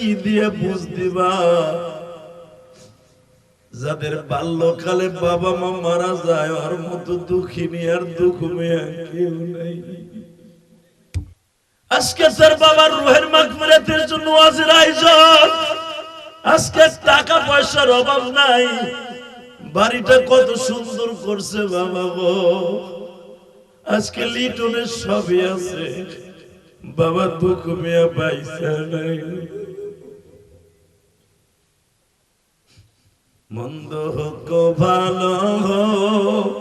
কি দিয়ে বুঝ দিবা? যাদের বাল্যকালে বাবা মা মারা যায় ওর মতো দুঃখিনী আর দুঃখ মেয়ে কেউ নাই। আজকে তার বাবার রুহের মাগফিরাতের জন্য ওয়াজের আয়োজন। আজকে টাকা পয়সার অভাব নাই, বাড়িটা কত সুন্দর করছে বাবা গো। আজকে লিটনের সবই আছে, বাবা দুঃখ মেয়ে পাইছে নাই। মন্দ হোক ভালো হোক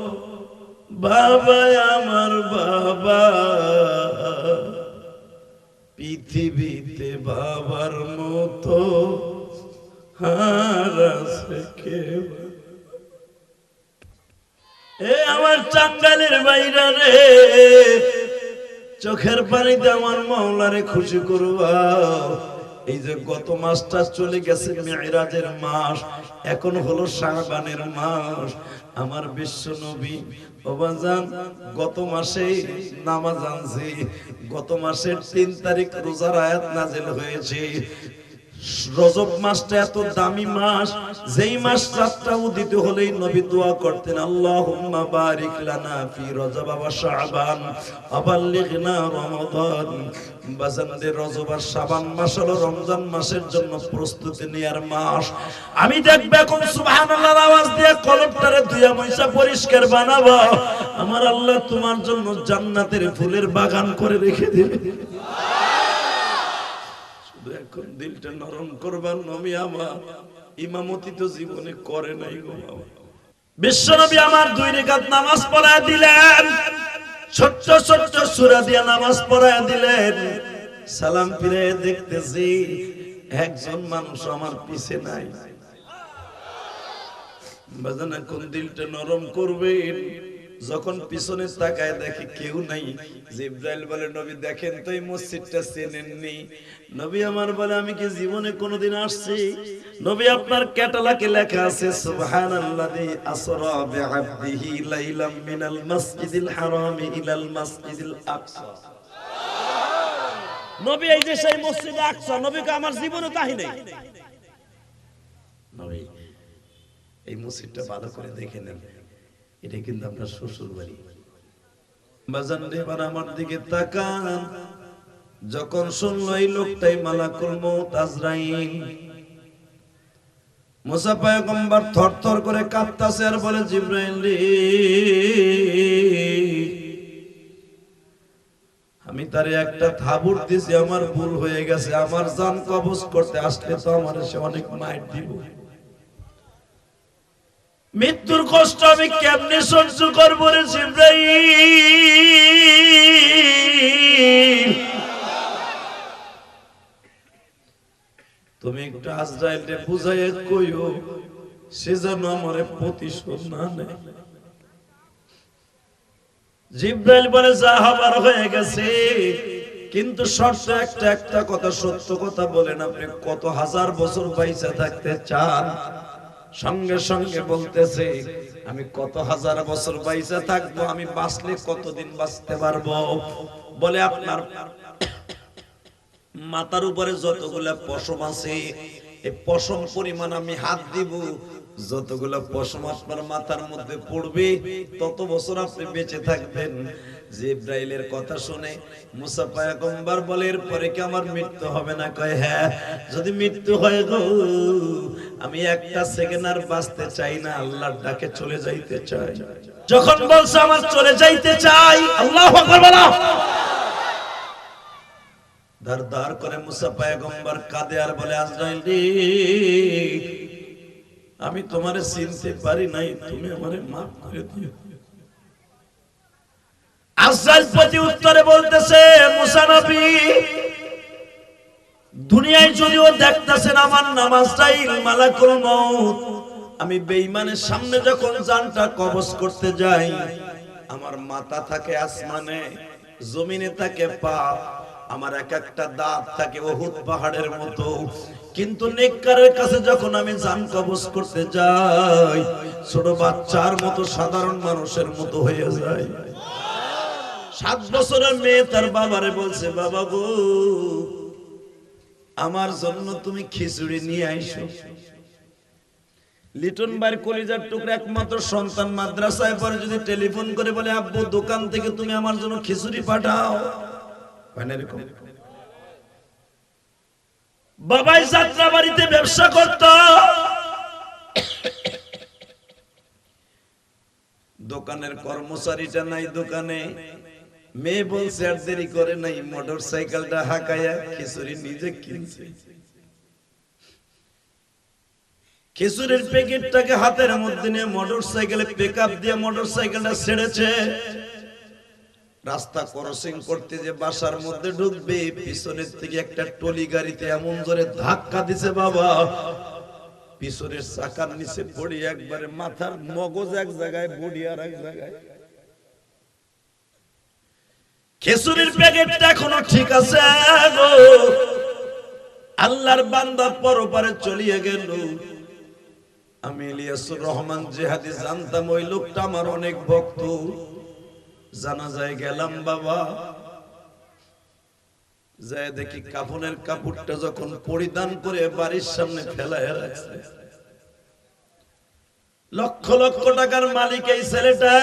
বাবা আমার বাবা, পৃথিবীতে বাবার মতো আর আছে কেউ? এ আমার টাঙ্গাইলের বাইরা রে, চোখের পানিতে আমার মাওলারে খুশি করবা। এই যে গত মাসটা চলে গেছে মেরাজের মাস, এখন হলো শাবানের মাস। আমার বিশ্ব নবী বাবাজান গত মাসে নামাজ আনছে, গত মাসের ৩ তারিখ রোজার আয়াত নাযিল হয়েছে। রজব মাসটা এত দামি মাস, যেই মাস রাতটা উদিত হলেই নবী দোয়া করতেন, আল্লাহুম্মা বারিক লানা ফি রজব ওয়া শাবান আবাল্লিগনা রমাদান। বাজানদের রজব আর শাবান মাস হলো রমজান মাসের জন্য প্রস্তুতি নেয়ার মাস। আমি দেখবে এখন সুবহানাল্লাহর আওয়াজ দিয়ে কলমটারে ধুইয়া মুইছা পরিষ্কার বানাবো। আমার আল্লাহ তোমার জন্য জান্নাতের ফুলের বাগান করে রেখে দিবে। এখন দিলটা নরম করবার নবী আমার ইমামতি তো জীবনে করে নাই গো বাবা। বিশ্ব নবী আমার 2 রাকাত নামাজ পড়ায় দিলেন, ছোট্ট ছোট্ট সূরা দিয়ে নামাজ পড়ায় দিলেন। সালাম ফিরে দেখতেছি একজন মানুষ আমার পিছে নাই। বাজান এখন দিলটা নরম করবেন, যখন পিছনে তাকায় দেখে কেউ নাই। জিবরাইল বলে, নবী দেখেন তো এই মসজিদটা চেনেননি? নবী আমার বলে, আমি কি জীবনে কোনোদিন আসছি? নবী আপনার ক্যাটালগে লেখা আছে সুবহানাল্লাযী আসরা বিআবদিহি লাইলাম মিনাল মাসজিদিল হারামি ইলাল মাসজিদিল আকসা। নবী এই যে সেই মসজিদে আকসা, নবীকে আমার জীবনে তাই নাই। নবী এই মসজিদটা ভালো করে দেখে নেন, এটা কিন্তু আপনার শ্বশুর বাড়ি। বাজান এবার আমার দিকে তাকান। যখন শুনলো এই লোকটাই মালাকুল মউত আজরাইল, মুসা পয়গম্বর থরথর করে কাঁপতাছে আর বলে, জিবরাইল রে, আমি তারে একটা থাবুর দিছি, আমার ভুল হয়ে গেছে। আমার জান কবজ করতে আসলে তো আমার সে অনেক মাইর দিব। মৃত্যুর কষ্ট আমি কেমনে সহ্য করবো রে জিবরাইল? তুমি একটু আজরাইলকে বুঝাইয়া কইও, সে যেন আমারে প্রতিশোধ না নেয়। জিবরাইল বলে, যা হবার হয়ে গেছে, কিন্তু শর্ত একটা, একটা কথা সত্য কথা বলেন, আপনি কত হাজার বছর বাইচা থাকতে চান? সঙ্গে সঙ্গে বলতেছে, আমি কত হাজার বছর বাইচা থাকবো, আমি বাঁচলে কতদিন বাঁচতে পারবো? বলে, আপনার মাথার উপরে যতগুলা পশম আছে, এই পশম পরিমাণ আমি হাত দিব, যতগুলা পশম আপনার মাথার মধ্যে পড়বে তত বছর আপনি বেঁচে থাকবেন। জিবরাইলের কথা শুনে মুসা পয়গম্বর বলে, এরপরে কি আমার মৃত্যু হবে না? কয়, হ্যাঁ, যদি মৃত্যু হয় গো, আমি একটা সেকেন্ড আর বাঁচতে চাই না, আল্লাহর ডাকে চলে যাইতে চাই। যখন বলছে আমার চলে যাইতে চাই, আল্লাহু আকবার বলো। দার দার করে মুসা পয়গম্বর কাঁদে আর বলে, আজরাইল রে, আমি তোমারে চিনতে পারি নাই, তুমি আমারে মাফ করে দিও। আজরাইল প্রতি উত্তরে বলতেছে, মুসা নবী, দুনিয়ায় যদিও দেখতেছেন আমার নামাজটাই মালাকুল মউত, আমি বেঈমানের সামনে যখন জানটা কবজ করতে যাই, আমার মাথা থাকে আসমানে, জমিনে থাকে পা, আমার এক একটা দাঁত থাকে উহুদ পাহাড়ের মতো। কিন্তু নেককারের কাছে যখন আমি জান কবজ করতে যাই, ছোট বাচ্চার মতো, সাধারণ মানুষের মতো হয়ে যায়। 7 বছরের মেয়ে তার বাবারে বলছে, বাবা গো, আমার জন্য তুমি খিচুড়ি নিয়ে আইসো। লিটন ভাইয়ের কলিজার টুকরা একমাত্র সন্তান মাদ্রাসায় পড়ে, যদি টেলিফোন করে বলে আব্বু দোকান থেকে তুমি আমার জন্য খিচুড়ি পাঠাও, বাবাই যাত্রা বাড়িতে ব্যবসা করত, দোকানের কর্মচারীটা নাই দোকানে, মেয়ে বলছে আর দেরি করে নাই, মোটর সাইকেলটা হাঁকাইয়া খিচুড়ি নিজে কিনছে। খিচুড়ির প্যাকেটটাকে হাতের মধ্যে নিয়ে মোটর সাইকেলে পিকআপ দিয়ে মোটর সাইকেলটা ছেড়েছে। রাস্তা ক্রসিং করতে যে বাসার মধ্যে ঢুকবে, পিছনের থেকে একটা টলি গাড়িতে এমন জোরে ধাক্কা দিছে বাবা, পিছনের চাকার নিচে পড়ি একবারে মাথার মগজ এক জায়গায়, বডি আর এক জায়গায়। খিচুড়ির প্যাকেটটা এখনো ঠিক আছে গো। আল্লাহর বান্দা পরপারে চলিয়ে গেল। আমি ইলিয়াসুর রহমান জিহাদি জানতাম ওই লোকটা আমার অনেক ভক্ত। জানাজায় গেলাম বাবা, যায় দেখি কাফনের কাপড়টা যখন পরিধান করে বাড়ির সামনে ফেলায় রাখছে। লক্ষ লক্ষ টাকার মালিক এই ছেলেটা,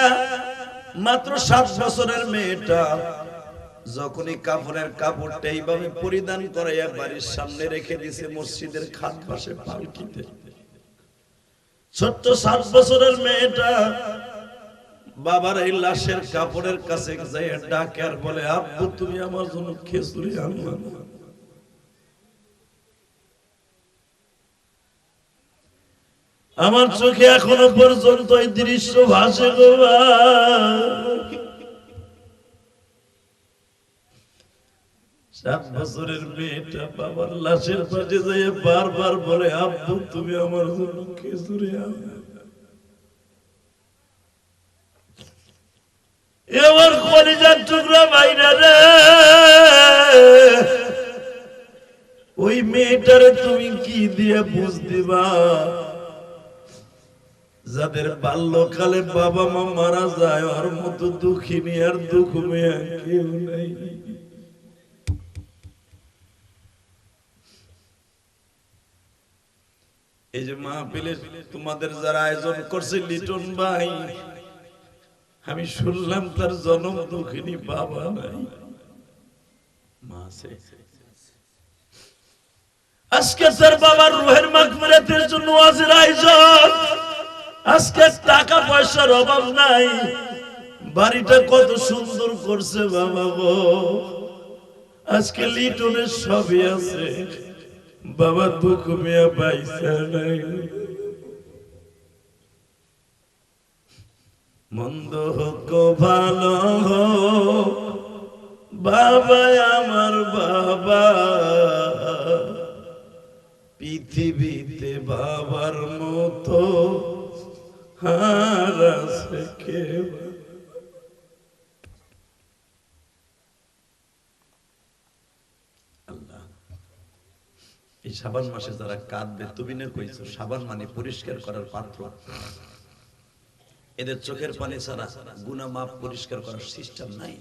মাত্র 7 বছরের মেয়েটা। যখনই কাফনের কাপড়টা এইভাবে পরিধান করাইয়া বাড়ির সামনে রেখে দিছে, মসজিদের খাট পাশে পালকিতে। ছোট্ট 7 বছরের মেয়েটা বাবার এই লাশের কাপড়ের কাছে যাইয়া ডাকে আর বলে আব্বু তুমি আমার জন্য খিচুড়ি আনবা। আমার চোখে এখনো পর্যন্ত এই দৃশ্য ভাসে গো। 7 বছরের মেয়েটা বাবার লাশের পাশে যাইয়া বারবার বলে আব্বু তুমি আমার জন্য খিচুড়ি আনবা। আমার কলিজার টুকরা ভাইরা রে, ওই মেয়েটারে তুমি কি দিয়ে বুঝ দিবা? যাদের বাল্যকালে বাবা মা মারা যায়, ওর মতো দুঃখিনী আর দুঃখ মেয়ে কেউ নাই। এই যে মাহফিলে তোমাদের যারা আয়োজন করছে লিটন ভাই, আমি শুনলাম তার জন্ম দুঃখিনী বাবা নাই, মা আছে। আজকে তার বাবার রুহের মাগফিরাতের জন্য ওয়াজের আয়োজন। আজকে টাকা পয়সার অভাব নাই, বাড়িটা কত সুন্দর করছে বাবা গো। আজকে লিটনের সবই আছে, বাবা দুঃখ মিয়া পাইছে নাই। মন্দ হোক ভালো হোক বাবা আমার বাবা, পৃথিবীতে বাবার মতো আর আছে কেউ। আল্লাহ, এই শাবান মাসে যারা কাঁদবে, তুমি না কইছো শাবান মানে পরিষ্কার করার পাত্র। এদের চোখের পানি ছাড়া গুনাহ মাপ পরিষ্কার করার সিস্টেম নাই।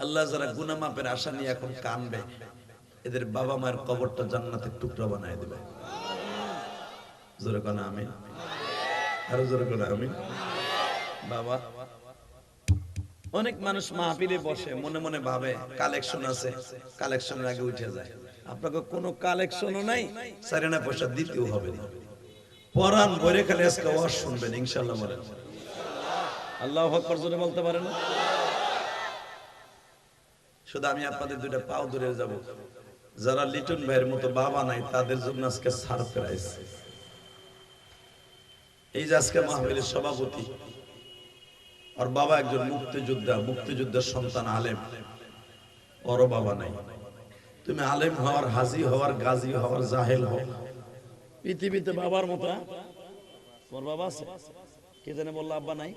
আল্লাহ যারা গুনাহ মাপের আশা নিয়ে এখন কাঁদবে, এদের বাবা মায়ের কবরটা জান্নাতের টুকরা বানায় দেবে। জোরে কোন আমিন, আরো জোরে কোন আমিন। বাবা, অনেক মানুষ মাহফিলে বসে মনে মনে ভাবে কালেকশন আছে, কালেকশনের আগে উঠে যায়। আপনাকে কোনো কালেকশনও নাই, সারেনা পয়সা দিতেও হবে না। পরান ভরে খালি আজকে ওয়াজ শুনবেন ইনশাআল্লাহ। বলেন আল্লাহু আকবার, জোরে বলতে পারেন। শুধু আমি আপনাদের দুইটা পাও ধরে যাব, যারা লিটন ভাইয়ের মতো বাবা নাই তাদের জন্য আজকে সারপ্রাইজ। এই যে আজকে মাহফিলের সভাপতি, আর বাবা একজন মুক্তিযোদ্ধা, মুক্তিযুদ্ধের সন্তান আলেম, ওর বাবা নাই। তুমি আলেম হওয়ার, হাজি হওয়ার, গাজী হওয়ার, জাহেল হও, পৃথিবীতে বাবার মতো তোমার বাবা আছে? কে জানে বললো আব্বা নাই।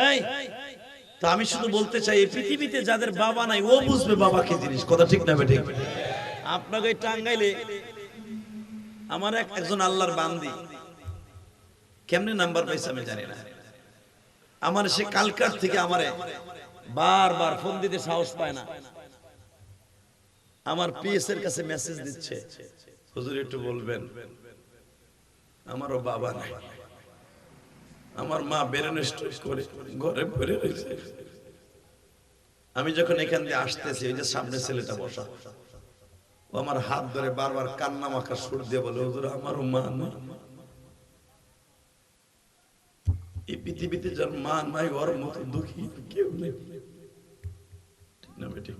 এই তো আমি শুধু বলতে চাই, এই পৃথিবীতে যাদের বাবা নাই ও বুঝবে বাবা কি জিনিস। কথা ঠিক না বেঠিক? আপনাকে টাঙ্গাইলে আমার একজন আল্লাহর বান্দি, কেমনে নাম্বার পাইছে আমি জানি না, আমার সে কালকার থেকে আমারে বারবার ফোন দিতে সাহস পায় না। আমার পিএস এর কাছে মেসেজ দিচ্ছে, হুজুর একটু বলবেন, আমারও বাবা নাই, আমার মা ব্রেন স্ট্রোক করে ঘরে পড়ে রয়েছে। আমি যখন এখান দিয়ে আসতেছি, ওই যে সামনে ছেলেটা বসা, ও আমার হাত ধরে বারবার কান্না মাখা সুর দিয়ে বলে, হুজুর আমারও মা নাই, এই পৃথিবীতে যার মা নাই ওর মতো দুঃখী কেউ নেই। ঠিক না বেটি?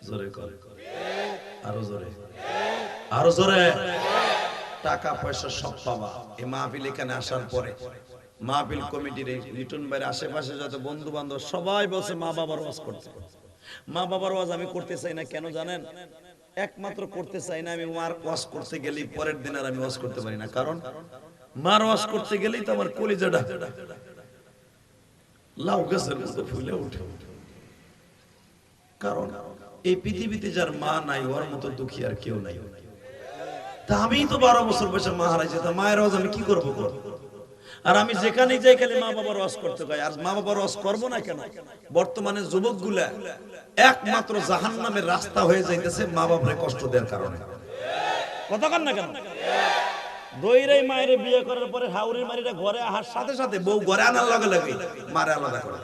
জোরে করে, আরো জোরে, আরো জোরে। টাকা পয়সা সব পাবা এই মাহফিল এখানে আসার পরে। মাহফিল কমিটির লিটন ভাইয়ের আশেপাশে যত বন্ধু বান্ধব সবাই বলছে মা বাবার ওয়াজ করতে। মা বাবার ওয়াজ আমি করতে চাই না, কেন জানেন? একমাত্র করতে চাই না, আমি মার ওয়াজ করতে গেলেই পরের দিন আর আমি ওয়াজ করতে পারি না, কারণ মার ওয়াজ করতে গেলেই তো আমার কলিজাটা লাউ গাছের মতো ফুলে ওঠে। কারণ এই পৃথিবীতে যার মা নাই ওর মতো দুঃখী আর কেউ নাই। তা আমি তো 12 বছর বয়সে মা হারাইছি, তা মায়ের ওয়াজ আমি কি করবো? আর আমি যেখানেই যাই খালি মা বাবার ওয়াজ করতে চাই। আর মা বাবার ওয়াজ করবো না কেন? বর্তমানে যুবকগুলা একমাত্র জাহান্নামের রাস্তা হয়ে যাইতেছে মা বাবারে কষ্ট দেওয়ার কারণে। কথা কন না কেন? দইরাই মায়ের বিয়ে করার পরে হাউরি মারিটা ঘরে আসার সাথে সাথে বউ ঘরে আনার লগে লগে মারে আলাদা করে।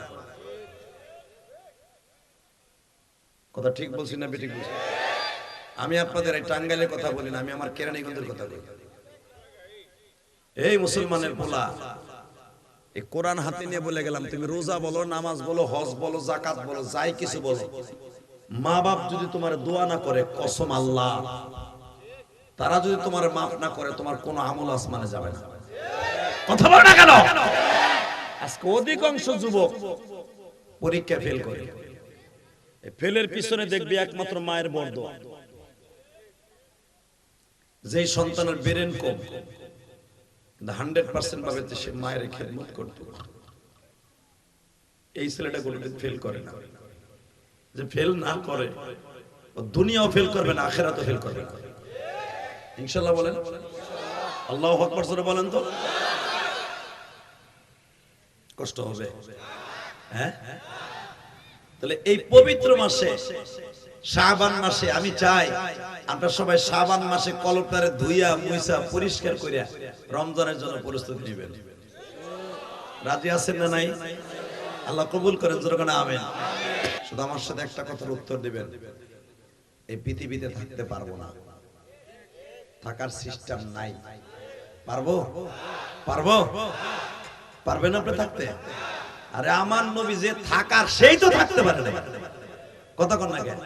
কথা ঠিক বলছি না বেঠিক বলছি? আমি আপনাদের এই টাঙ্গাইলের কথা বলি না, আমি আমার কেরানীগঞ্জের কথা বলি। এই মুসলমানের পোলা, এই কোরআন হাতে নিয়ে বলে গেলাম, তুমি রোজা বলো, নামাজ বলো, হজ বলো, যাকাত বলো, যাই কিছু বলো, মা বাপ যদি তোমার দোয়া না করে, কসম আল্লাহ, তারা যদি তোমার মাফ না করে, তোমার কোনো আমল আসমানে যাবে না। কথা বল না কেন? আজকে অধিকাংশ যুবক পরীক্ষা ফেল করে। এই ফেলের পিছনে দেখবি একমাত্র মায়ের বরদোয়া। যেই সন্তানের ব্রেন কম, 100% ভাবে সে মায়ের খেদমত করতে, এই ছেলেটা কোনোদিন ফেল করে না। যে ফেল না করে, ও দুনিয়াও ফেল করবে না, আখিরাতও ফেল করবে না। ইনশাআল্লাহ বলেন, আল্লাহু আকবার জোরে বলেন তো। কষ্ট হবে, হ্যাঁ? তাহলে এই পবিত্র মাসে, শাবান মাসে, আমি চাই আমরা সবাই শাবান মাসে কলবটারে ধুইয়া মুইসা পরিষ্কার করিয়া রমজানের জন্য প্রস্তুতি নেবেন। রাজি আছেন না নাই? আল্লাহ কবুল করেন, জোরে বলেন আমিন। শুধু আমার সাথে একটা কথার উত্তর দিবেন, এই পৃথিবীতে থাকতে পারবো না, থাকার সিস্টেম নাই। পারবো? পারবো? পারবেন আপনি থাকতে? আরে আমার নবী যে থাকার, সেই তো থাকতে পারে না। কথা কন না কেন?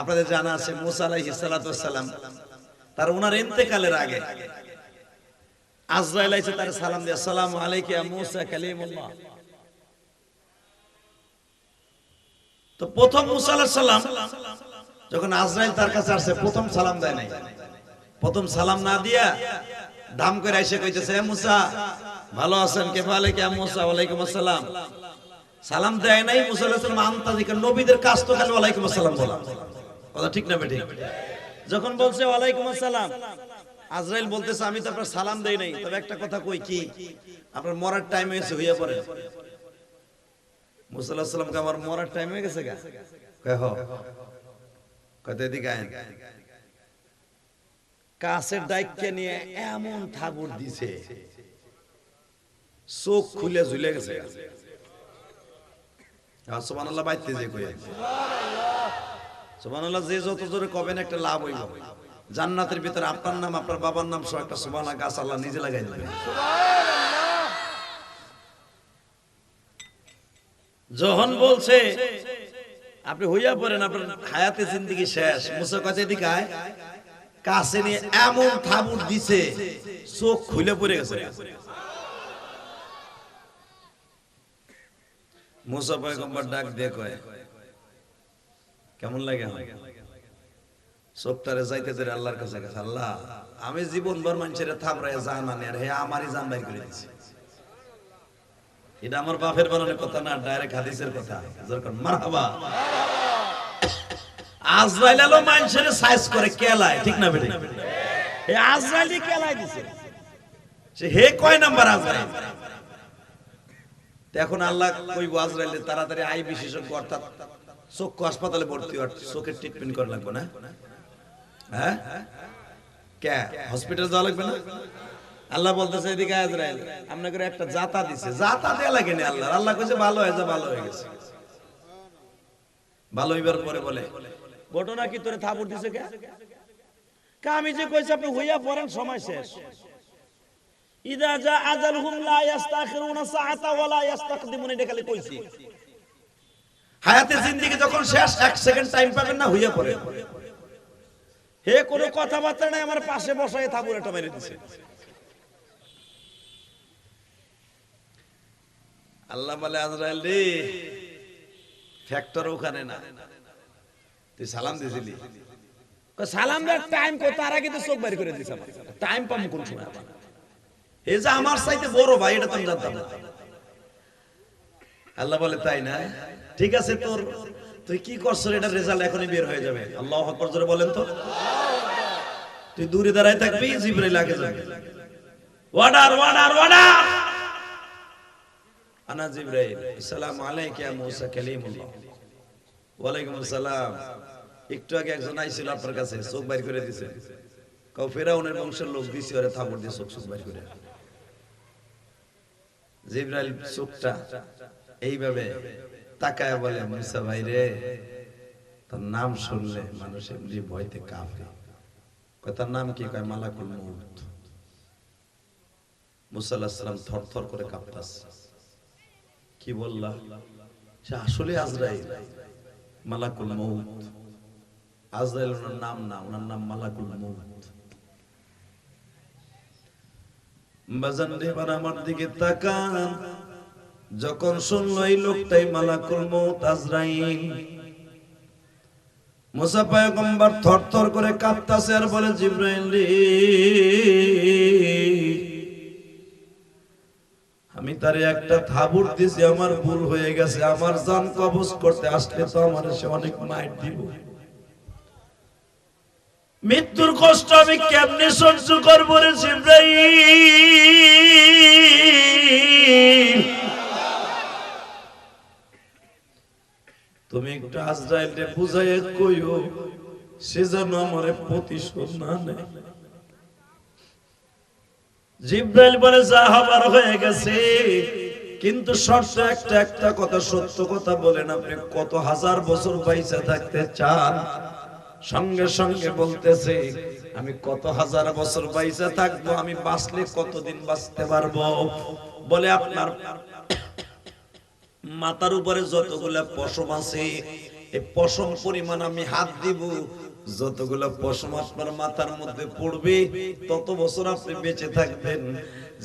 আপনাদের জানা আছে মুসা আলাইহিস সালাতু ওয়াস সালাম, তার ওনার ইন্তেকালের আগে আজরাইল এসে তার সালাম দিয়ে, আসসালামু আলাইকা ইয়া মুসা কালিমুল্লাহ। তো প্রথম মুসা আলাইহিস সালাম যখন আজরাইল তার কাছে আসে, প্রথম সালাম দেয় নাই। প্রথম সালাম না দিয়া দাম করে এসে কইতেছে, হে মুসা ভালো আছেন? কে আলাইকা ইয়া মুসা, ওয়ালাইকুম আসসালাম। সালাম দেয় নাই মুসা আলাইহিস সালাম। আনতাজিকা, নবীদের কাজ তো খালি ওয়ালাইকুম আসসালাম বলা। কথা ঠিক না বেঠিক? যখন বলছে ওয়ালাইকুম আসসালাম, আজরাইল বলতেছে আমি তো আপনার সালাম দেই নাই, তবে একটা কথা কই, কি আপনার মরার টাইম হয়েছে, হইয়া পড়ে। মুসা আলাইহিস সালামকে আমার মরার টাইম হয়ে গেছে গা? কয় হ। কয় এদিকে আইন। কাছের দায়িত্ব নিয়ে এমন থাবুর দিছে, চোখ খুলে ঝুলে গেছে। সুবহানাল্লাহ বাইতে যে কই সুবহানাল্লাহ। সুবহানাল্লাহ যে যত জোরে কবেন একটা লাভ হইব। জান্নাতের ভিতরে আপনার নাম, আপনার বাবার নাম সহ একটা সুবহানাল্লাহ গাছ আল্লাহ নিজে লাগাই দিবেন। সুবহানাল্লাহ। যখন বলছে আপনি হইয়া পড়েন, আপনার হায়াতে জিন্দেগি শেষ, মুসা কাছে এদিকে আয়, কাছে নিয়ে এমন থাবুর দিছে, চোখ খুলে পড়ে গেছে। মুসা পয়গম্বর ডাক দিয়ে কয়, কেমন লাগে? চোখটারে যাইতে ধরে আল্লাহর কাছে গেছে, আল্লাহ আমি জীবনভর মানুষের থাবড়ায় জান আনি, আর হে আমারই জান বাইর করে দিচ্ছে। এটা আমার বাপের বানানোর কথা না, ডাইরেক্ট হাদিসের কথা। মারহাবা। আজরাইল আলো মানুষের সাইজ করে কেলায়, ঠিক না বেটি? এই আজরাইলই কেলায় দিছে। সে হে কয় নাম্বার আজরাইল? এখন আল্লাহ কইবো আজরাইলের তাড়াতাড়ি আই বিশেষজ্ঞ, অর্থাৎ চক্ষু হাসপাতালে ভর্তি হওয়ার চোখের ট্রিটমেন্ট করা লাগবে না? হ্যাঁ, কে হসপিটাল যাওয়া লাগবে না? আল্লাহ বলতেছে এদিকে আজরাইল আপনাকে একটা জাতা দিছে, জাতা দেয়া লাগে না আল্লাহ। আল্লাহ কইছে ভালো হয়ে যা, ভালো হয়ে গেছে। ভালো হইবার পরে বলে ঘটনা কি তোরে থাপড় দিছে কে? আমি যে কইছি আপনি হইয়া পড়েন, সময় শেষ। ইদা জা আজালহুম লা ইস্তাখিরুনা সাআতা ওয়া লা ইস্তাকদিমুন, এটা খালি কইছি। হায়াতে জিন্দেগি যখন শেষ, এক সেকেন্ড টাইম পাবেন না, হইয়া পড়ে। হে কোনো কথাবার্তা নাই, আমার পাশে বসায় থাপড় একটা মেরে দিছে। আল্লাহ বলে আজরাইল রে, ফ্যাক্টর ওখানে না, তুই সালাম দিছিলি। সালাম দেওয়ার টাইম কো, তার আগে তো চোখ বের করে দিছ। আমার টাইম পাবো কোন সময়? এই যে আমার চাইতে বড় ভাই, এটা তো আমি জানতাম না। আল্লাহ বলে তাই না, ঠিক আছে, তোর তুই কি করছ এটা রেজাল্ট এখনই বের হয়ে যাবে। আল্লাহু আকবার জোরে বলেন তো। তুই দূরে দাঁড়ায় থাকবি, জিবরাইল আগে যাবে। Order order order. আনা জিবরাইল, আসসালামু আলাইকা ইয়া মূসা কালিমুল্লাহ। ওয়া আলাইকুম আসসালাম। একটু আগে একজন আইছিল আপনার কাছে, চোখ বাইর করে দিয়েছে। কাউ ফেরাউনের বংশের লোক দিছে, ওরে থাপড় দিয়ে চোখ বাইর করে। জিবরাইল চোখটা এইভাবে তাকায় বলে, মুসা ভাই রে, তার নাম শুনলে মানুষ এমনি ভয়তে কাঁপে। কয় তার নাম কি? কয় মালাকুল মউত। মুসা আলাইহিস সালাম থরথর করে কাঁপতাছে। কি বললা? সে আসলে আজরাইল, মালাকুল মউত। আজরাইল ওনার নাম না, ওনার নাম মালাকুল মউত। বাজান রে, এবার আমার দিকে তাকান। যখন শুনলো এই লোকটাই মালাকুল মউত আজরাইল, মুসা পয়গম্বর থরথর করে কাঁপতাছে আর বলে, জিবরাইল রে, আমি তারে একটা থাবুর দিছি, আমার ভুল হয়ে গেছে। আমার জান কবজ করতে আসলে তো আমার সে অনেক মাইর দিব। মৃত্যুর কষ্ট আমি কেমনে সহ্য করবো রে জিবরাইল? তুমি একটু আজরাইলকে বুঝাইয়া কইও, সে যেন আমারে প্রতিশোধ না নেয়। জিবরাইল বলে, যা হবার হয়ে গেছে, কিন্তু শর্ত একটা, একটা কথা সত্য কথা বলেন, আপনি কত হাজার বছর বাইচা থাকতে চান? সঙ্গে সঙ্গে বলতেছে, আমি কত হাজার বছর বাইচা থাকবো, আমি বাঁচলে কতদিন বাঁচতে পারবো? বলে, আপনার মাথার উপরে যতগুলা পশম আছে, এই পশম পরিমাণ আমি হাত দিব, যতগুলা পশম আপনার মাথার মধ্যে পড়বে তত বছর আপনি বেঁচে থাকবেন।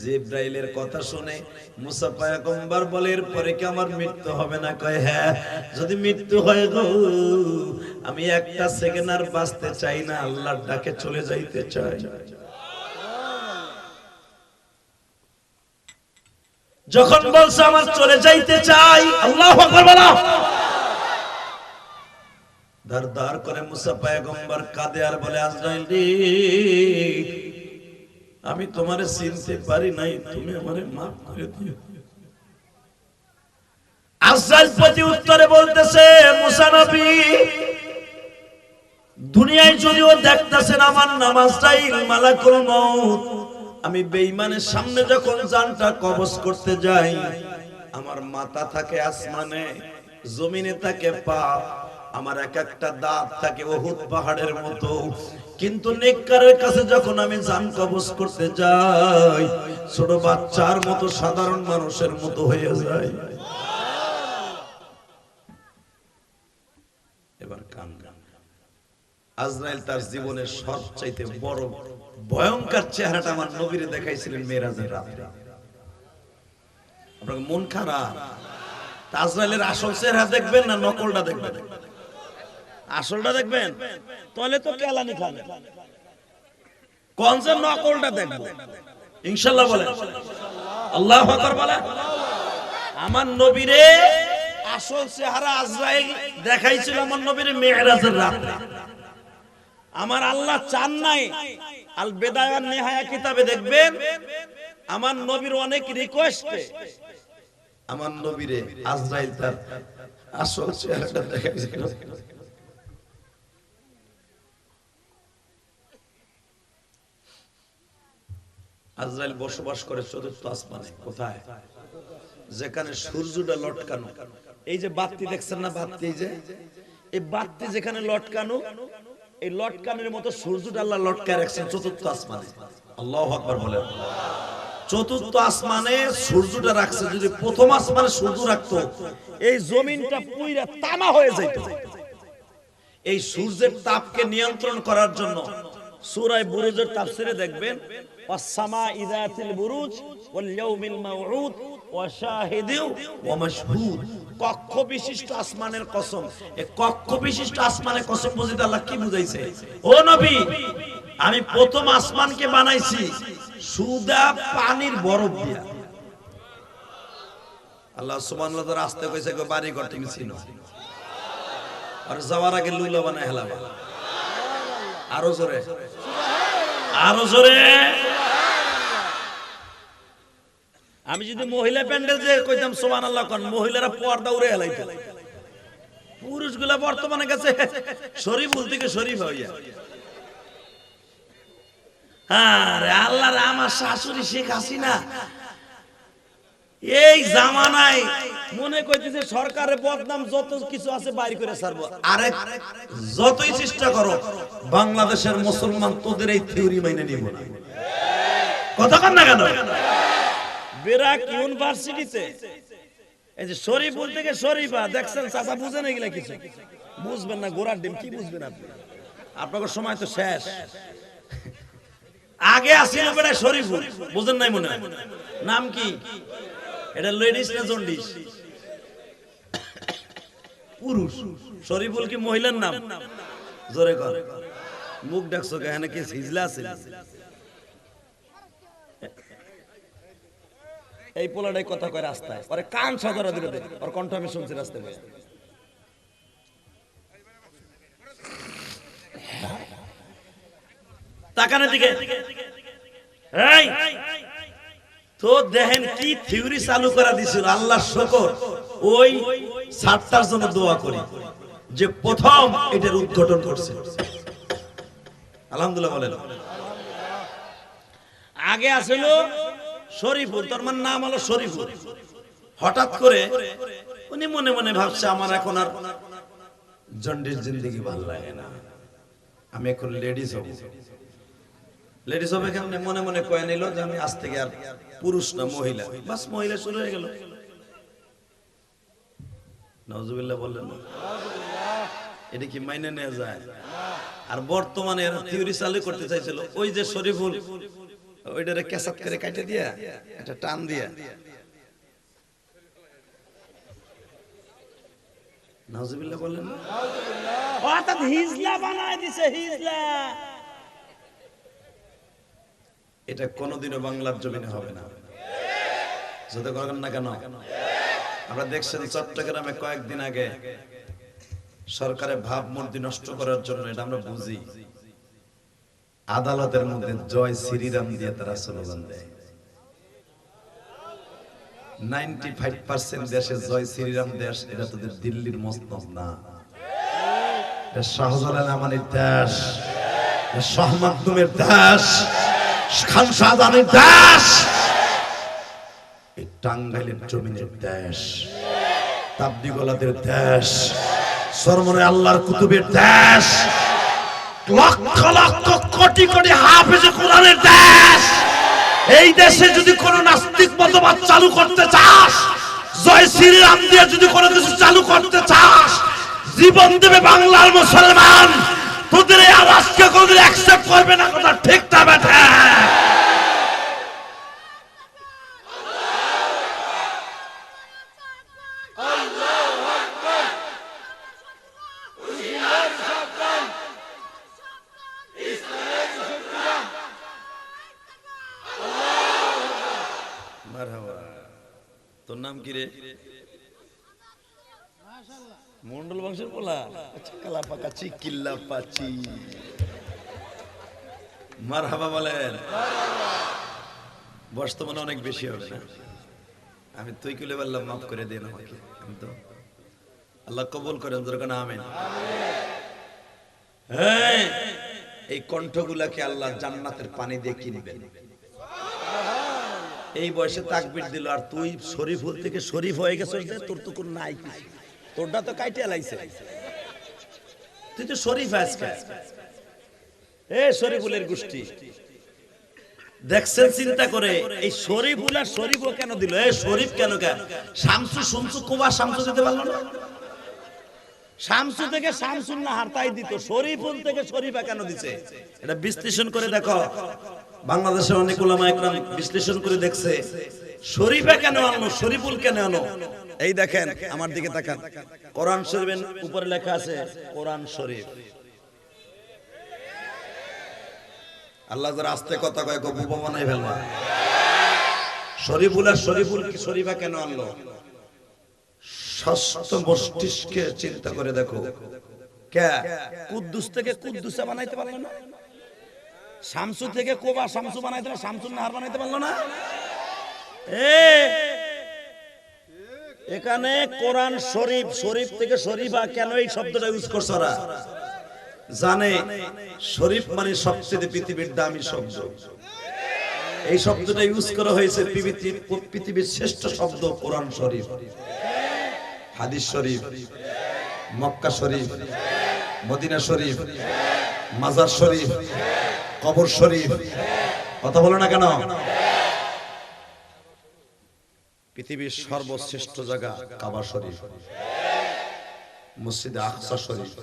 জিবরাইলের কথা শুনে মুসা পয়গম্বর বলে, এরপরে কি আমার মৃত্যু হবে না? কয় হ্যাঁ, যদি মৃত্যু হয় গো, আমি একটা সেকেন্ড আর বাঁচতে চাই না, আল্লাহর ডাকে চলে যাইতে চাই। যখন বলছে আমার চলে যাইতে চাই, আল্লাহু আকবার বলো। দার দার করে মুসা পয়গম্বর কাঁদে আর বলে, আজরাইল রে, আমি তোমারে চিনতে পারি নাই, তুমি আমারে মাফ করে দিও। আজরাইল প্রতি উত্তরে বলতেছে, মুসা নবী, দুনিয়ায় যদিও দেখতেছেন আমার নাম আজরাইল মালাকুল মউত, আমি বেঈমানের সামনে যখন জানটা কবজ করতে যাই, আমার মাথা থাকে আসমানে, জমিনে থাকে পা, আমার এক একটা দাঁত থাকে উহুদ পাহাড়ের মতো। কিন্তু নেককারের কাছে যখন আমি জান কবজ করতে যাই, ছোট বাচ্চার মতো, সাধারণ মানুষের মতো হয়ে যায়। এবার কান কান, আজরাইল তার জীবনের সবচাইতে বড় ভয়ঙ্কর চেহারাটা আমার নবীরে দেখাইছিলেন মেরাজের রাতে। আপনার মন খারাপ? আজরাইলের আসল চেহারা দেখবেন না নকলটা দেখবেন? আসলটা দেখবেন, তাহলে তো কেলানি খাবেন। কোন যে নকলটা দেখবো? ইনশাআল্লাহ বলেন, আল্লাহু আকবার বলেন। আমার নবীরে আসল চেহারা আজরাইল দেখাইছিল আমার নবীরে মেরাজের রাতে। আমার আল্লাহ চান নাই, আল বিদায়া ওয়ান নিহায়া কিতাবে দেখবেন, আমার নবীর অনেক রিকোয়েস্টে আমার নবীরে আজরাইল তার আসল চেহারাটা দেখাইছিল। আজরাইল বসবাস করে চতুর্থ আসমানে। কোথায়? যেখানে সূর্যটা লটকানো। এই যে বাতি দেখছেন না, বাতি, এই বাতি যেখানে লটকানো, এই লটকানোর মতো সূর্যটা আল্লাহ লটকায় রাখছেন চতুর্থ আসমানে। আল্লাহু আকবার বলেন। চতুর্থ আসমানে সূর্যটা রাখছে। যদি প্রথম আসমানে সূর্য রাখতো, এই জমিনটা পুইরা তামা হয়ে যেত। এই সূর্যের তাপকে নিয়ন্ত্রণ করার জন্য সূরা বুরুজের তাফসিরে দেখবেন, ওয়াস-সামা ইযাতিল বুরুজ ওয়াল ইয়াউমিল মাউউদ ওয়া শাহিদিন ওয়া মাশহুদ। কক্ষ বিশিষ্ট আসমানের কসম। এই কক্ষ বিশিষ্ট আসমানের কসম বুঝিতে আল্লাহ কি বুঝাইছে? ও নবী, আমি প্রথম আসমানকে বানাইছি সুদা পানির বরফ দিয়া। আল্লাহ সুবহানাহু ওয়া তাআলা রাস্তা কইছে গো বাড়ি ঘর তুমি চিনো, আর যাওয়ার আগে লুলা বানায় হেলাবা। আরো জোরে, আরো জোরে। আমি যদি মহিলা প্যান্ডেল যে কইতাম সুবহানাল্লাহ কোন, মহিলারা পর্দা উড়ে হেলাইতো। পুরুষগুলা বর্তমানে গেছে শরীফুল থেকে শরীফ হইয়া। আরে আল্লাহ রে, আমার শাশুড়ি শেখ হাসিনা এই জামানায় মনে কইতেছে সরকারের বদনাম যত কিছু আছে বাইর করে ছাড়বো। আরে যতই চেষ্টা করো, বাংলাদেশের মুসলমান তোদের এই থিওরি মাইনে নিব না। কথা কন না কেন? বেরাক ইউনিভার্সিটিতে এই যে শরীফুল থেকে শরীফা দেখছেন, চাচা বুঝেন এগুলা কিছু বুঝবেন না। গোড়ার ডিম কি বুঝবেন আপনি? আপনার সময় তো শেষ। আগে আসিল বেটা শরীফুল, বুঝেন নাই মনে হয়? নাম কি? এটা লেডিস না জন্ডিস? পুরুষ। শরীফুল কি মহিলার নাম? জোরে কর। মুখ ডাকছো কেন? কি হিজলা আছে? এই পোলাটাই কথা কয় রাস্তায়, পরে কান সাদরা দিলে দে। ওর কণ্ঠ আমি শুনছি রাস্তায় বসে। তাকানের দিকে। এই তো দেখেন কি থিওরি চালু করা দিছিল। আল্লাহ শুকর, ওই সাতটার জন্য দোয়া করি যে প্রথম এটার উদ্ঘাটন করছে। আলহামদুলিল্লাহ বলেন। আগে আসিল শরীফুল, তার মানে নাম হলো শরীফুল। হঠাৎ করে উনি মনে মনে ভাবছে আমার এখন আর জন্ডিস জিন্দেগি ভালো লাগে না, আমি এখন লেডিস হব। লেডিস হবে কেমনে? মনে মনে কয়ে নিল যে আমি আজ থেকে আর পুরুষ না, মহিলা। বাস মহিলা শুরু হয়ে গেল। নাউজুবিল্লাহ বললেন না? এটা কি মাইনে নেওয়া যায়? আর বর্তমানে এরা থিওরি চালু করতে চাইছিল, ওই যে শরীফুল ওইটারে ক্যাসাত করে কাটে দিয়া একটা টান দিয়া। নাউজুবিল্লাহ বললেন না? অর্থাৎ হিজলা বানায় দিছে, হিজলা। এটা কোনোদিনও বাংলার জমিনে হবে না, যদি করেন না কেন? আমরা দেখছেন চট্টগ্রামে কয়েকদিন আগে সরকারের ভাবমূর্তি নষ্ট করার জন্য, এটা আমরা বুঝি, আদালতের মধ্যে জয় শ্রীরাম দিয়ে তারা স্লোগান দেয়। 95% দেশে জয় শ্রীরাম দেশ, এটা তোদের দিল্লির মসনদ না, এটা শাহজালাল আমানির দেশ, শাহ মাকদুমের দেশ, খান শাহজাহানের দেশ, এই টাঙ্গাইলের জমিনের দেশ, তাবলিগওয়ালাদের দেশ, সরমনে আল্লাহর কুতুবের দেশ, লক্ষ লক্ষ কোটি কোটি হাফেজে কোরআনের দেশ। এই দেশে যদি কোন নাস্তিক মতবাদ চালু করতে চাস, জয় শ্রীরাম দিয়ে যদি কোনো কিছু চালু করতে চাস, জীবন দেবে বাংলার মুসলমান। তোদের এই আওয়াজকে কোনদিন অ্যাকসেপ্ট করবে না। কথা ঠিক না বেঠে? তোর নাম কি রে? মন্ডল বংশের পোলা? আচ্ছা, কালাপাকা চিকিল্লা পাচি। মারহাবা বলেন। বর্তমানে অনেক বেশি হবে না? আমি তুই কুলে বললাম মাফ করে দেন আমাকে, আমি তো আল্লাহ কবুল করেন, যেরকম আমিন। হ্যাঁ, এই কণ্ঠগুলাকে আল্লাহ জান্নাতের পানি দিয়ে কিনবেন। এই বয়সে তাকবীর দিল, আর তুই শরীফুল থেকে শরীফ হয়ে গেছিস, তোর তো কোন নাই, তোরটা তো কাইটে লাইছে, তুই তো শরীফ আজকে। এ শরীফুলের গোষ্ঠী দেখছেন, চিন্তা করে এই শরীফুল আর শরীফও কেন দিল? এই শরীফ কেন? শামসু শুনছু কোবা শামসু দিতে পারলো না? শামসু থেকে শামসুন না হারতাই দিত, শরীফুল থেকে শরীফা কেন দিছে? এটা বিশ্লেষণ করে দেখো, বাংলাদেশের অনেক উলামা একরাম বিশ্লেষণ করে দেখছে শরীফা কেন আনো, শরীফুল কেন আনো। এই দেখেন, আমার দিকে তাকান, কোরআন শরীফের উপরে লেখা আছে কোরআন শরীফ। আল্লাহ যারা আস্তে কথা কয় গো বুবা বানাই ফেলবা। শরীফুল আর শরীফুল কি শরীফা কেন আনলো? ষষ্ঠ মস্তিষ্কে চিন্তা করে দেখো, কে কুদ্দুস থেকে কুদ্দুসা বানাইতে পারলো না? শামসু থেকে কোবা শামসু বানাইতে পারলো, শামসুন নাহার বানাইতে পারলো না? এখানে কোরআন শরীফ, শরীফ থেকে শরীফা কেন এই শব্দটা ইউজ করছে? ওরা জানে শরীফ মানে সবচেয়ে পৃথিবীর দামি শব্দ। এই শব্দটা ইউজ করা হয়েছে পৃথিবীর শ্রেষ্ঠ শব্দ কোরআন শরীফ, হাদিস শরীফ, মক্কা শরীফ, মদিনা শরীফ, মাজার শরীফ, কবর শরীফ। কথা বলো না কেন? পৃথিবীর সর্বশ্রেষ্ঠ জায়গা কাবা শরীফ, মসজিদে আকসা শরীফ।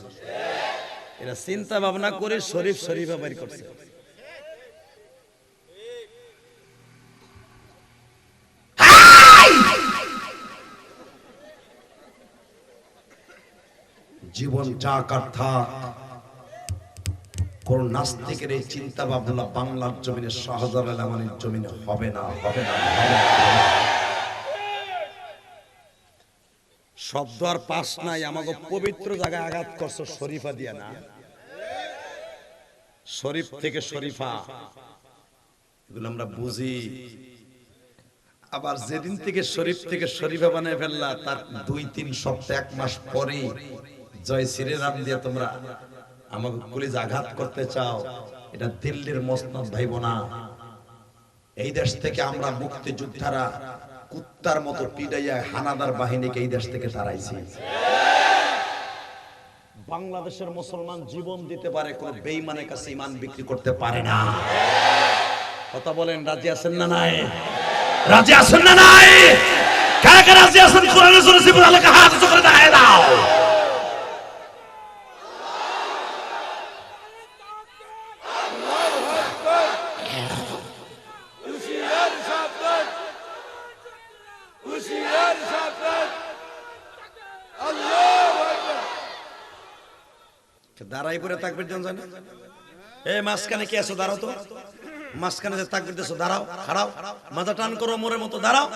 এরা চিন্তা ভাবনা করে শরীফ শরীফা বের করছে। জীবন যা কার্থা কোন নাস্তিকের এই চিন্তা ভাবনা বাংলার জমিনে, শাহজালাল আমানের জমিনে হবে না, হবে না, হবে না। শব্দ আর পাস নাই, আমাকে পবিত্র জায়গায় আঘাত করছো শরীফা দিয়া না। শরীফ থেকে শরীফা এগুলো আমরা বুঝি। আবার যেদিন থেকে শরীফ থেকে শরীফা বানিয়ে ফেললা, তার 2-3 সপ্তাহ 1 মাস পরে জয় শ্রীরাম দিয়ে তোমরা আমাকে কলিজা আঘাত করতে চাও। এটা দিল্লির মসনদ ভাইব না। এই দেশ থেকে আমরা মুক্তিযোদ্ধারা কুত্তার মতো পিডাইয়া হানাদার বাহিনীকে এই দেশ থেকে তাড়াইছি। বাংলাদেশের মুসলমান জীবন দিতে পারে, কোন বেঈমানের কাছে ঈমান বিক্রি করতে পারে না। কথা বলেন, রাজি আছেন না নাই? রাজি আছেন না নাই? কারা কারা রাজি আছেন? কোরআনের সূরা সিফাত আলাকে হাত উঁচু করে দাঁড়িয়ে দাও। দাঁড়াই পরে তাকবীর দেন জানেন? এই মাঝখানে কি আছো? দাঁড়াও তো। মাঝখানে যে তাকবীর দিছো, দাঁড়াও, খাড়াও, মাথা টান করো মোরের মতো, দাঁড়াও।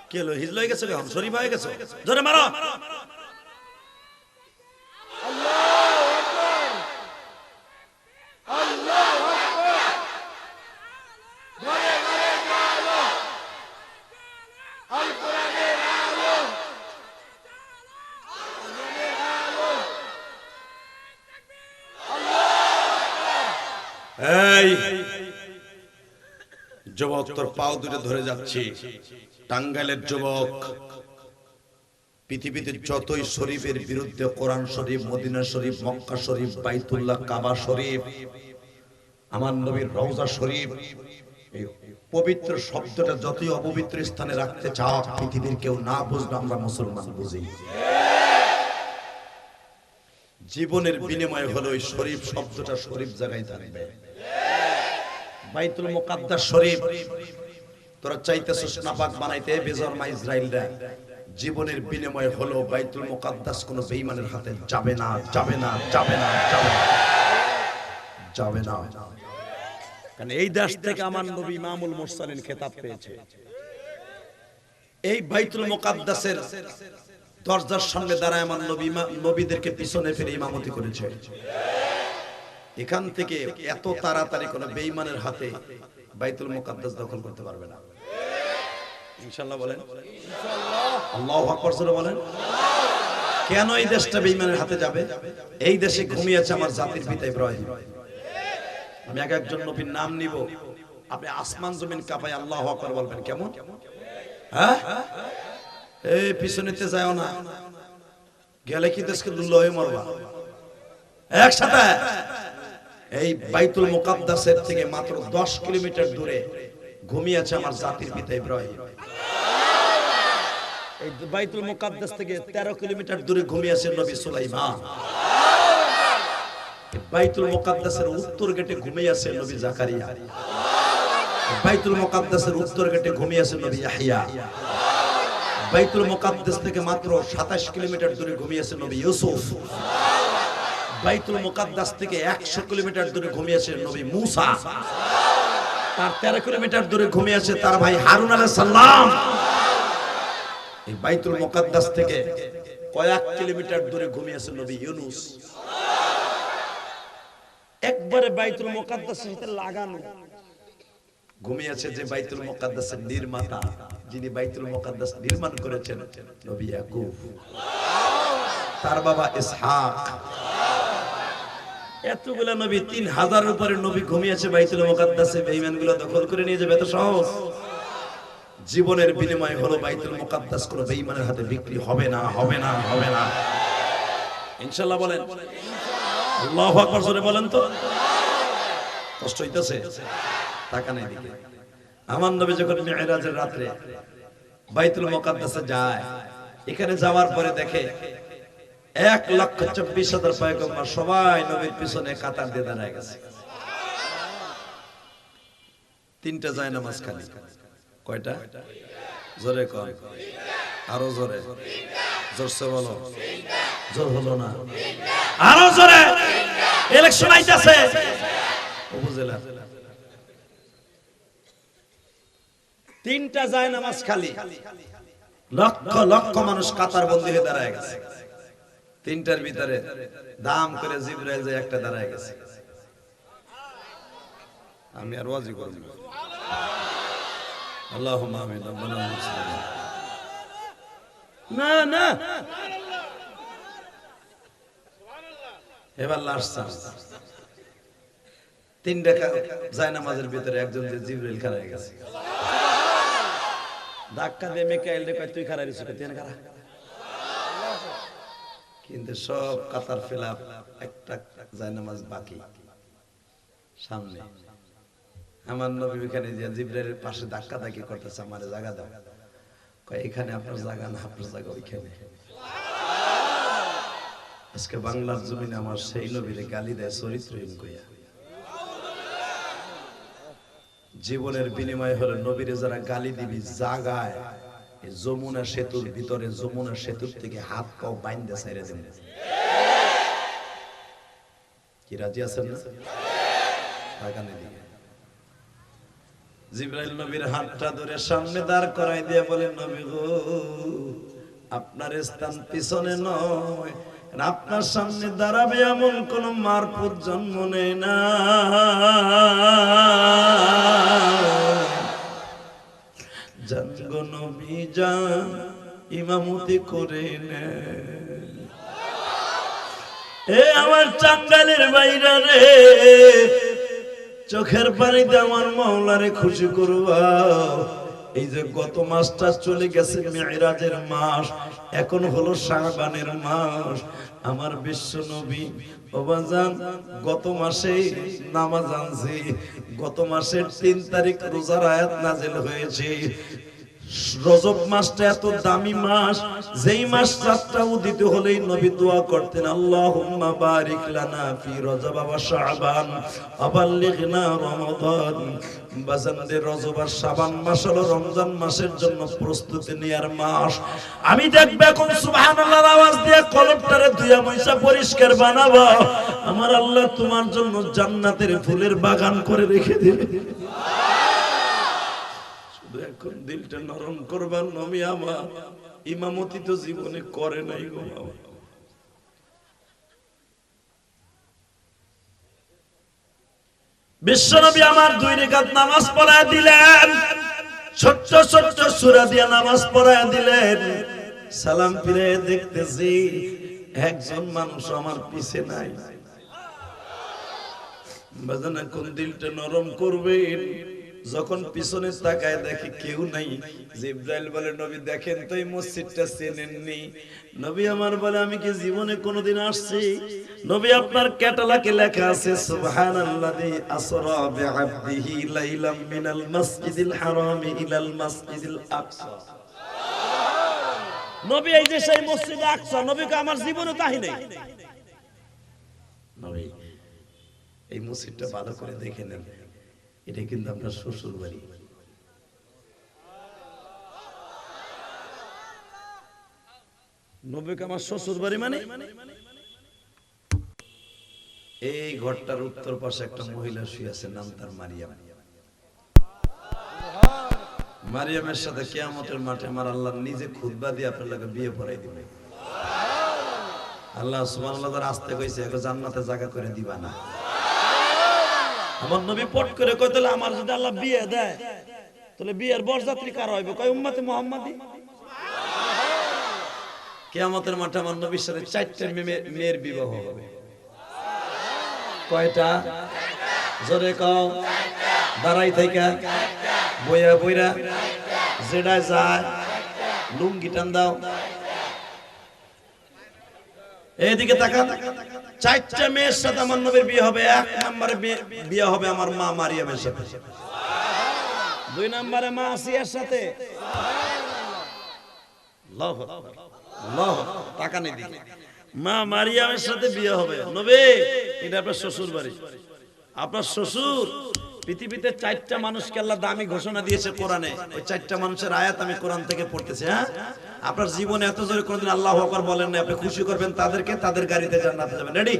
কি হলো? হিজল হয়ে গেছে, এখন শরীফ হয়ে গেছে, জোরে মারো। এই যুবক, তোর পাও দুটো ধরে যাচ্ছি। টাঙ্গাইলের যুবক, পৃথিবীতে যতই শরীফের বিরুদ্ধে, কোরআন শরীফ, মদিনা শরীফ, মক্কা শরীফ, বাইতুল্লাহ, কাবা শরীফ, আমার নবীর রওজা শরীফ, এই পবিত্র শব্দটা যতই অপবিত্র স্থানে রাখতে চাও, পৃথিবীর কেউ না বুঝলে আমরা মুসলমান বুঝি। জীবনের বিনিময় হলো ওই শরীফ শব্দটা শরীফ জায়গায় থাকবে। বাইতুল মুকাদ্দাস শরীফ তোরা চাইতেছস নাপাক বানাইতে, বেজরমা ইসরাইলরা। জীবনের বিনিময় হলো বাইতুল মুকাদ্দাস কোন বেঈমানের হাতে যাবে না, যাবে না, যাবে না, যাবে না, যাবে না। কারণ এই দেশ থেকে আমার নবী ইমামুল মুরসালিন খেতাব পেয়েছে। এই বাইতুল মুকাদ্দাসের দরজার সামনে দাঁড়ায় আমার নবী নবীদেরকে পিছনে ফিরে ইমামতি করেছে। এখান থেকে এত তাড়াতাড়ি কোন বেঈমানের হাতে বাইতুল মুকাদ্দাস দখল করতে পারবে না। ইনশাআল্লাহ বলেন, আল্লাহু আকবার জোরে বলেন। কেন এই দেশটা বেঈমানের হাতে যাবে? এই দেশে ঘুমিয়েছে আমার জাতির পিতা ইব্রাহিম। আমি এক একজন নবীর নাম নিব, আপনি আসমান জমিন কাঁপায় আল্লাহু আকবার বলবেন। কেমন? হ্যাঁ, এই পিছনেতে যাও না, গেলে কি দেশকে লুলো হয়ে মরবা। একসাথে এই বাইতুল মুকাদ্দাসের থেকে মাত্র 10 কিলোমিটার দূরে ঘুমিয়েছে আমার জাতির পিতা ইব্রাহিম। এই বাইতুল মুকাদ্দাস থেকে 13 কিলোমিটার দূরে ঘুমিয়েছে নবী সুলাইমান। বাইতুল মুকাদ্দাসের উত্তর গেটে ঘুমিয়েছে নবী জাকারিয়া। বাইতুল মুকাদ্দাসের উত্তর গেটে ঘুমিয়েছে নবী ইয়াহইয়া। বাইতুল মুকাদ্দাস থেকে মাত্র 27 কিলোমিটার দূরে ঘুমিয়েছে নবী ইউসুফ। বাইতুল মুকাদ্দাস থেকে 100 কিলোমিটার দূরে ঘুমিয়েছে নবী মুসা। তার 13 কিলোমিটার দূরে ঘুমিয়েছে তার ভাই হারুন আলাইহিস সালাম। এই বাইতুল মুকাদ্দাস থেকে কয়েক কিলোমিটার দূরে ঘুমিয়েছে নবী ইউনূস। একবারে বাইতুল মুকাদ্দাসের সাথে লাগানো ঘুমিয়েছে যে বাইতুল মুকাদ্দাসের নির্মাতা, যিনি বাইতুল মুকাদ্দাস নির্মাণ করেছেন, নবী ইয়াকুব। তার বাবা ইসহাক। এতগুলা নবী, 3000 এর উপরে নবী ঘুমিয়েছে বাইতুল মুকাদ্দাসে। বেঈমানগুলো দখল করে নিয়ে যাবে এত সহজ? জীবনের বিনিময় হলো বাইতুল মুকাদ্দাস কোন বেঈমানের হাতে বিক্রি হবে না, হবে না, হবে না। ইনশাআল্লাহ বলেন, আল্লাহু আকবার জোরে বলেন তো। কষ্ট হইতেছে? টাকা নাই দিকে। আমার নবী যখন মিরাজের রাতে বাইতুল মুকাদ্দাসে যায়, এখানে যাওয়ার পরে দেখে 1,24,000 পয়গম্বর সবাই নবীর পিছনে কাতার দিয়ে দাঁড়ায় গেছে। 3টা জায়নামাজ খালি। কয়টা? জোরে কর, আরো জোরে, জোরসে বলো। জোর হলো না, আরো জোরে। ইলেকশন আইতাছে উপজেলা। 3টা জায়নামাজ খালি, লক্ষ লক্ষ মানুষ কাতার বন্দী হয়ে দাঁড়ায় গেছে। 3টার ভিতরে দাম করে জিবরাইল যে একটা দাঁড়ায় গেছে। আমি আর ওয়াজি করব না। আল্লাহুম্মা আমিন। না না, এবার লাস্ট চান্স। 3টা জায়নামাজের ভিতরে একজন যে জিবরাইল খাড়ায় গেছে। ধাক্কা দিয়ে মিকাইল রে কয় তুই খাড়াই রেছিস, তুই খাড়া। কিন্তু সব কাতার ফিলাপ, একটা জায়নামাজ বাকি সামনে। আমার নবী এখানে যে জিবরাইলের পাশে ধাক্কা ধাক্কি করতেছে, আমারে জায়গা দাও। কয় এখানে আপনার জায়গা না, আপনার জায়গা ওইখানে। আজকে বাংলার জমিনে আমার সেই নবীরে গালি দেয় চরিত্রহীন কইয়া। জীবনের বিনিময় হলো নবীরে যারা গালি দিবি জাগায় যমুনা সেতুর ভিতরে, যমুনা সেতুর থেকে হাত পাও বাইন্ধে ছেড়ে দেন। কি রাজি আছেন না? বাগানে দিকে জিবরাইল নবীর হাতটা ধরে সামনে দাঁড় করাই দিয়ে বলেন, নবী গো, আপনার স্থান পিছনে নয়, আপনার সামনে দাঁড়াবে এমন কোন মারফুত জন্ম নেই না। জানগো নবী যান, ইমামতি করে নে। এ আমার টাঙ্গাইলের বাইরা রে, চোখের পানিতে আমার মাওলারে খুশি করবা। এই যে গত মাসটা চলে গেছে মিরাজের মাস, এখন হলো শাবানের মাস। আমার বিশ্ব নবী ওবাজান গত মাসে নামাজ আনছি, গত মাসের 3 তারিখ রোজার আয়াত নাযিল হয়েছে। রজব মাসটা এত দামি মাস, যেই মাস রাতটা উদিত হলেই নবী দোয়া করতেন, আল্লাহুম্মা বারিক লানা ফি রজব ওয়া শাবান আবাল্লিগনা রমাদান। বাজানদের রজব আর শাবান মাস হলো রমজান মাসের জন্য প্রস্তুতি নেয়ার মাস। আমি দেখব এখন সুবহানাল্লাহর আওয়াজ দিয়ে কলবটারে ধুইয়া মুইছা পরিষ্কার বানাবো। আমার আল্লাহ তোমার জন্য জান্নাতের ফুলের বাগান করে রেখে দিবে। এখন দিলটা নরম করবার নবী আমার ইমামতি তো জীবনে করে নাই গো বাবা। বিশ্বনবী আমার 2 রাকাত নামাজ পড়ায় দিলেন। ছোট্ট ছোট্ট সূরা দিয়ে নামাজ পড়ায় দিলেন। সালাম ফিরে দেখতেছি একজন মানুষ আমার পিছে নাই। বাজানা কোন দিলটা নরম করবেন যখন পিছনে তাকায় দেখে কেউ নাই। জিবরাইল বলে নবী দেখেন তো এই মসজিদটা চেনেননি? নবী আমার বলে আমি কি জীবনে কোনোদিন আসছি? নবী আপনার ক্যাটালগে লেখা আছে সুবহানাল্লাযী আসরা বিআবদিহি লাইলাম মিনাল মাসজিদিল হারামি ইলাল মাসজিদিল আকসা। নবী এই যে সেই মসজিদে আকসা, নবীকে আমার জীবনে তাই নাই। নবী এই মসজিদটা ভালো করে দেখে নেন, এটা কিন্তু আপনার শ্বশুর বাড়ি। নবীকে আমার শ্বশুর বাড়ি মানে এই ঘরটার উত্তর পাশে একটা মহিলা শুয়ে আছে, নাম তার মারিয়াম। মারিয়ামের সাথে কিয়ামতের মাঠে আমার আল্লাহ নিজে খুতবা দিয়ে আপনার লাগে বিয়ে পড়াই দিবে। আল্লাহ সুবহানাল্লাহ তার আসতে কইছে এগো জান্নাতে জায়গা করে দিবা না। আমার নবী পট করে কয় তাহলে আমার যদি আল্লাহ বিয়ে দেয় তাহলে বিয়ের বরযাত্রী কার হইবে? কয় উম্মতে মুহাম্মাদি। কিয়ামতের মাঠে আমার নবীর সাথে 4টা মেয়ের বিবাহ হবে। কয়টা? জোরে কও। দাঁড়াই থাইকা বইয়া বইরা যেটা যায় লুঙ্গি টান দাও। এইদিকে তাকান, 4টা মেয়ের সাথে আমার নবীর বিয়ে হবে। 1 নম্বরে বিয়ে হবে আমার মা মারিয়ামের সাথে, 2 নম্বরে মা আসিয়ার সাথে। আল্লাহু আকবার, আল্লাহু আকবার। তাকান এদিকে, মা মারিয়ামের সাথে বিয়ে হবে। নবী এটা আপনার শ্বশুর বাড়ি। আপনার শ্বশুর পৃথিবীতে 4টা মানুষকে আল্লাহ দামি ঘোষণা দিয়েছে কোরআনে। ওই 4টা মানুষের আয়াত আমি কোরআন থেকে পড়তেছি। হ্যাঁ, আপনার জীবনে এত জোরে কোনদিন আল্লাহু আকবার বলেন না, আপনি খুশি করবেন তাদেরকে, তাদের গাড়িতে জান্নাতে যাবেন। রেডি?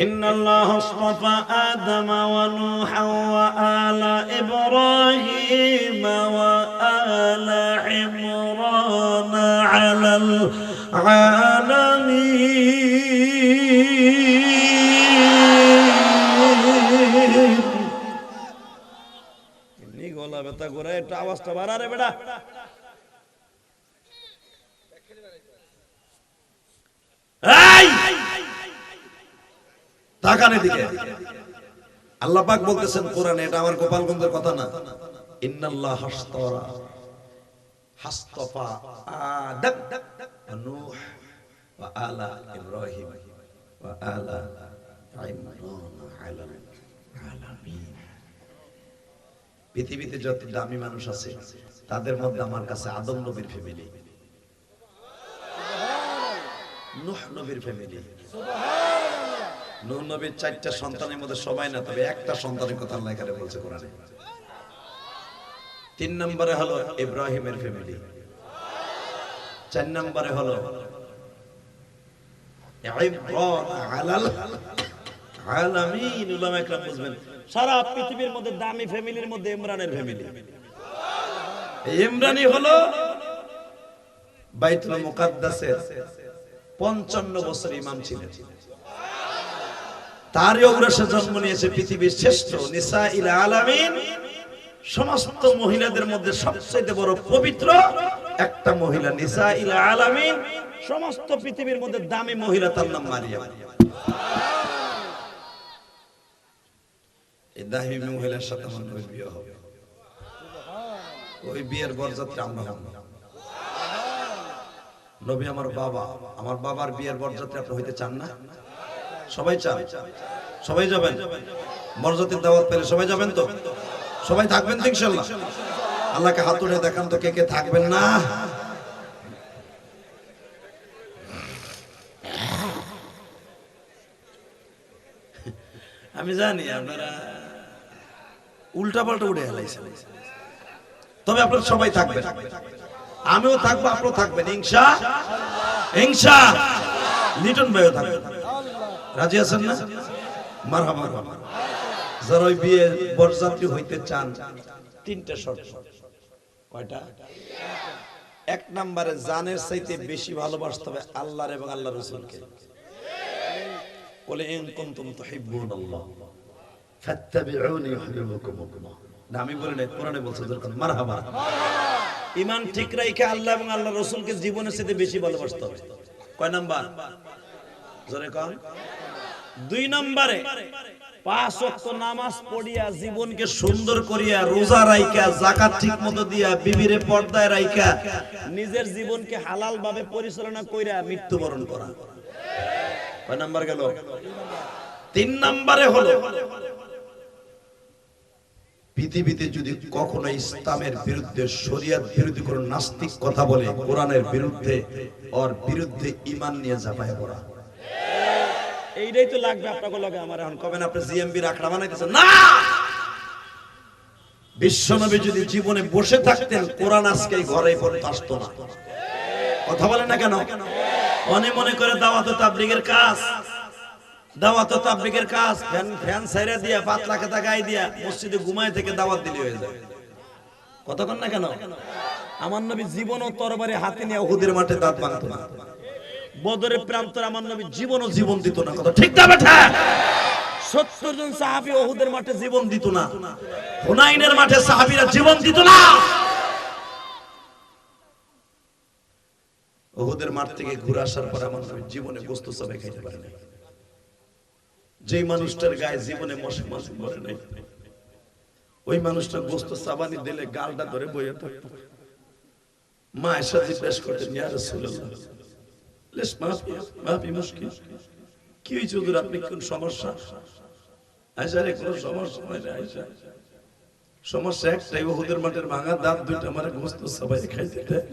ইন্নাল্লাহু আসতাফা আদম ওয়া নূহা ওয়া আলা ইব্রাহিম ওয়া আলা ইমরান আলাল আলামিন। নি গলা ব্যথা করে একটু আওয়াজটা বাড়া রে বেটা। এই তাকানে দিকে আল্লাহ পাক বলতেছেন কোরআনে, এটা আমার গোপালগঞ্জের কথা না। ইন্নাল্লাহ হাসতাফা আদম ওয়া নূহ ওয়া আলা ইব্রাহিম ওয়া আলা ইমরান আলাল আলামিন। পৃথিবীতে যত দামি মানুষ আছে তাদের মধ্যে আমার কাছে আদম নবীর ফ্যামিলি, নূহ নবীর ফ্যামিলি। নূহ নবীর 4টা সন্তানের মধ্যে সবাই না, তবে একটা সন্তানের কথা আল্লাহ এখানে বলছে কোরআনে। 3 নম্বরে হলো ইব্রাহিমের ফ্যামিলি, 4 নম্বরে হলো ইমরান আলাল আলামিন। উলামা একরাম বুঝবেন, সারা পৃথিবীর মধ্যে দামি ফ্যামিলির মধ্যে ইমরানের ফ্যামিলি। এই ইমরানই হলো বাইতুল মুকাদ্দাসের 55 বছর ইমাম ছিলেন। তারই ঔরসে জন্ম নিয়েছে পৃথিবীর শ্রেষ্ঠ নিসাইল আলামিন। সমস্ত মহিলাদের মধ্যে সবচেয়ে বড় পবিত্র একটা মহিলা নিসাইল আলামিন। সমস্ত পৃথিবীর মধ্যে দামি মহিলা, তার নাম মারিয়াম। এই দামি মহিলার সাথে আমার নবীর বিয়ে হবে। ওই বিয়ের বরযাত্রী আমরা হব। নবী আমার বাবা, আমার বাবার বিয়ের বরযাত্রী আপনি হইতে চান না? সবাই চান? সবাই যাবেন? বরযাত্রীর দাওয়াত পেলে সবাই যাবেন তো? সবাই থাকবেন তো ইনশাআল্লাহ? আল্লাহকে হাত তুলে দেখান তো কে কে থাকবেন না। আমি জানি আপনারা উল্টা পাল্টা উঠে হেলাইছেন, তবে আপনারা সবাই থাকবেন, আমিও থাকবো, আপনারাও থাকবেন ইনশাআল্লাহ। ইনশাআল্লাহ লিটন ভাইও থাকবেন। রাজি আছেন না? মারহাবা। যারা ওই বিয়ে বরযাত্রী হইতে চান 3টা শর্ত। কয়টা? 1 নম্বরে জানের চাইতে বেশি ভালোবাসতে হবে আল্লাহর এবং আল্লাহর রাসূলকে। বলে ইন কুনতুম তুহিব্বুনাল্লাহ ফাত্তাবিউনি ইউহিব্বুকুমুল্লাহ আমি বলি নাই, কোরআনে বলছে যেরকম মারহাবা। ঈমান ঠিক রাখে আল্লাহ এবং আল্লাহর রাসূলকে জীবনের চেয়ে বেশি ভালোবাসতে হবে। কয় নাম্বার? জোরে কোন? 2 নম্বরে 5 ওয়াক্ত নামাজ পড়িয়া জীবনকে সুন্দর করিয়া রোজা রাইখা যাকাত ঠিকমতো দিয়া বিবিরে পর্দায় রাইখা নিজের জীবনকে হালাল ভাবে পরিচালনা কইরা মৃত্যুবরণ করা। কয় নাম্বার গেল? 3 নম্বরে হলো পৃথিবীতে যদি কখনো ইসলামের বিরুদ্ধে শরীয়ত বিরোধী কোন নাস্তিক কথা বলে কোরআনের বিরুদ্ধে ওর বিরুদ্ধে ঈমান নিয়ে ঝাঁপায় পড়া। এইটাই তো লাগবে আপনাকে লগে আমার। এখন কবেন আপনি জিএমবি রাখড়া বানাইতেছেন না। বিশ্বনবী যদি জীবনে বসে থাকতেন কোরআন আজকে এই ঘরে পর্যন্ত আসতো না। কথা বলেন না কেন? অনেক মনে করে দাওয়াত ও তাবলীগের কাজ, দাওয়াত ও তাবলীগের কাজ ফ্যান ছাইরা দিয়া পাতলা খেতা গায়ে দিয়া মসজিদে ঘুমায় থেকে দাওয়াত দিলে হয়ে যায়। কথা কন না কেন? আমার নবী জীবন ও তরবারি হাতে নিয়ে উহুদের মাঠে দাঁত ভাঙতো না। বদরের প্রান্তরে আমার নবী জীবনও জীবন দিত না। কথা ঠিক না বেঠা? 70 জন সাহাবী উহুদের মাঠে জীবন দিত না। হুনাইনের মাঠে সাহাবীরা জীবন দিত না। উহুদের মাঠ থেকে ঘুরে আসার পর আমার নবী জীবনে গোশত সবাই খাইতে পারে না। যেই মানুষটার গায়ে জীবনে মশা মাছি মরে নাই, ওই মানুষটা গোশত সাবানি দিলে গালটা ধরে বইয়ে থাকতো। মা এসে জিজ্ঞেস করতেন, ইয়া রাসূলুল্লাহ লেশ মাফি মুশকিল, কি হয়েছে হুজুর, আপনি কোন সমস্যা? আয়েশা রে কোন সমস্যা নাই রে আয়েশা, সমস্যা একটাই, উহুদের মাঠের ভাঙা দাঁত দুইটা আমারে গোশত সবাই খাইতে দেয়।